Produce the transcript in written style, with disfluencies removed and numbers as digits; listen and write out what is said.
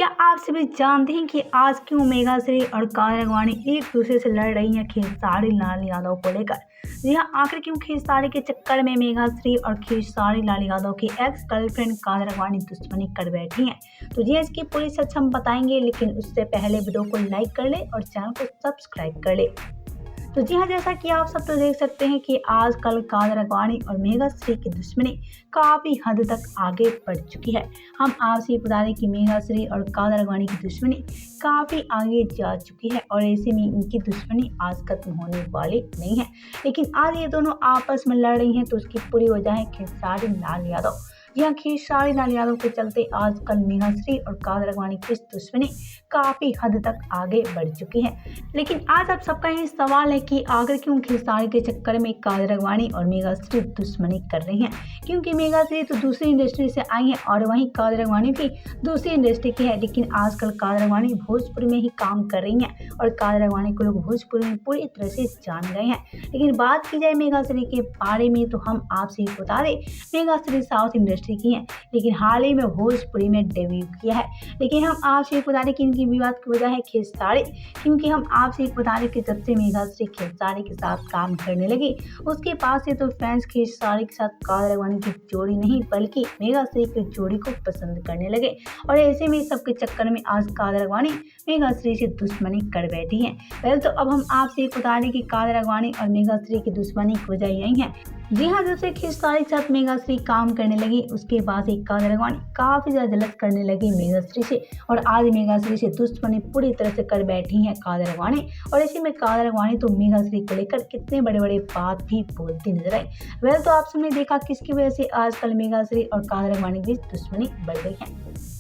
क्या आप सभी जानते हैं कि आज क्यों मेघा श्री और काजल अडवाणी एक दूसरे से लड़ रही हैं खेसारी लाल यादव को लेकर? जी हाँ, आखिर क्यों खेसारी के चक्कर में मेघा श्री और खेसारी लाल यादव की एक्स गर्लफ्रेंड काजल अडवाणी दुश्मनी कर बैठी हैं? तो जी इसकी पूरी सच हम बताएंगे, लेकिन उससे पहले वीडियो को लाइक कर ले और चैनल को सब्सक्राइब कर ले। तो जी हाँ, जैसा कि आप सब तो देख सकते हैं कि आजकल काजल अडवाणी और मेघा श्री की दुश्मनी काफ़ी हद तक आगे बढ़ चुकी है। हम आपसे बता दें कि मेघा श्री और काजल अडवाणी की दुश्मनी काफ़ी आगे जा चुकी है और ऐसे में इनकी दुश्मनी आज खत्म होने वाली नहीं है। लेकिन आज ये दोनों आपस में लड़ रही हैं, तो उसकी पूरी वजह है खेसारी लाल यादव। यह खेसारी लाल यादव के चलते आजकल मेघा श्री और काजल अडवाणी की दुश्मनी काफ़ी हद तक आगे बढ़ चुकी है। लेकिन आज आप सबका ये सवाल है कि आखिर क्यों खेसारी के चक्कर में काजल अडवाणी और मेघा श्री दुश्मनी कर रही हैं? क्योंकि मेघा श्री तो दूसरी इंडस्ट्री से आई है और वहीं काजल अडवाणी भी दूसरी इंडस्ट्री की है। लेकिन आजकल काजल अडवाणी भोजपुरी में ही काम कर रही हैं और काजल अडवाणी को लोग भोजपुरी में पूरी तरह से जान गए हैं। लेकिन बात की जाए मेघा श्री के बारे में, तो हम आपसे बता दें, मेघा श्री साउथ इंडस्ट्री की हैं, लेकिन हाल ही में भोजपुरी में डेब्यू किया है। लेकिन हम आपसे बता दें कि इनकी विवाद की वजह है खेसारी, क्योंकि हम आपसे बता दें कि जब से मेघा श्री खेसारी के साथ काम करने लगी, उसके पास से तो फैंस खेसारी के साथ काजल अडवाणी की जोड़ी नहीं बल्कि मेघा श्री की जोड़ी को पसंद करने लगे। और ऐसे में सबके चक्कर में आज काजल अडवाणी मेघा श्री से दुश्मनी कर बैठी है। पहले तो अब हम आपसे बता दें कि काजल अडवाणी और मेघा श्री की दुश्मनी की वजह यही है। जी हाँ, जब से खेसारी के साथ मेघा श्री काम करने लगी, उसके बाद एक काजल अडवाणी काफ़ी ज़्यादा जलत करने लगी मेघा श्री से और आज मेघा श्री से दुश्मनी पूरी तरह से कर बैठी है काजल अडवाणी। और ऐसे में काजल अडवाणी तो मेघा श्री को लेकर कितने बड़े बड़े बात भी बोलती नजर आई। वह तो आप सबने देखा किसकी वजह से आजकल मेघा श्री और काजल अडवाणी की दुश्मनी बढ़ गई है।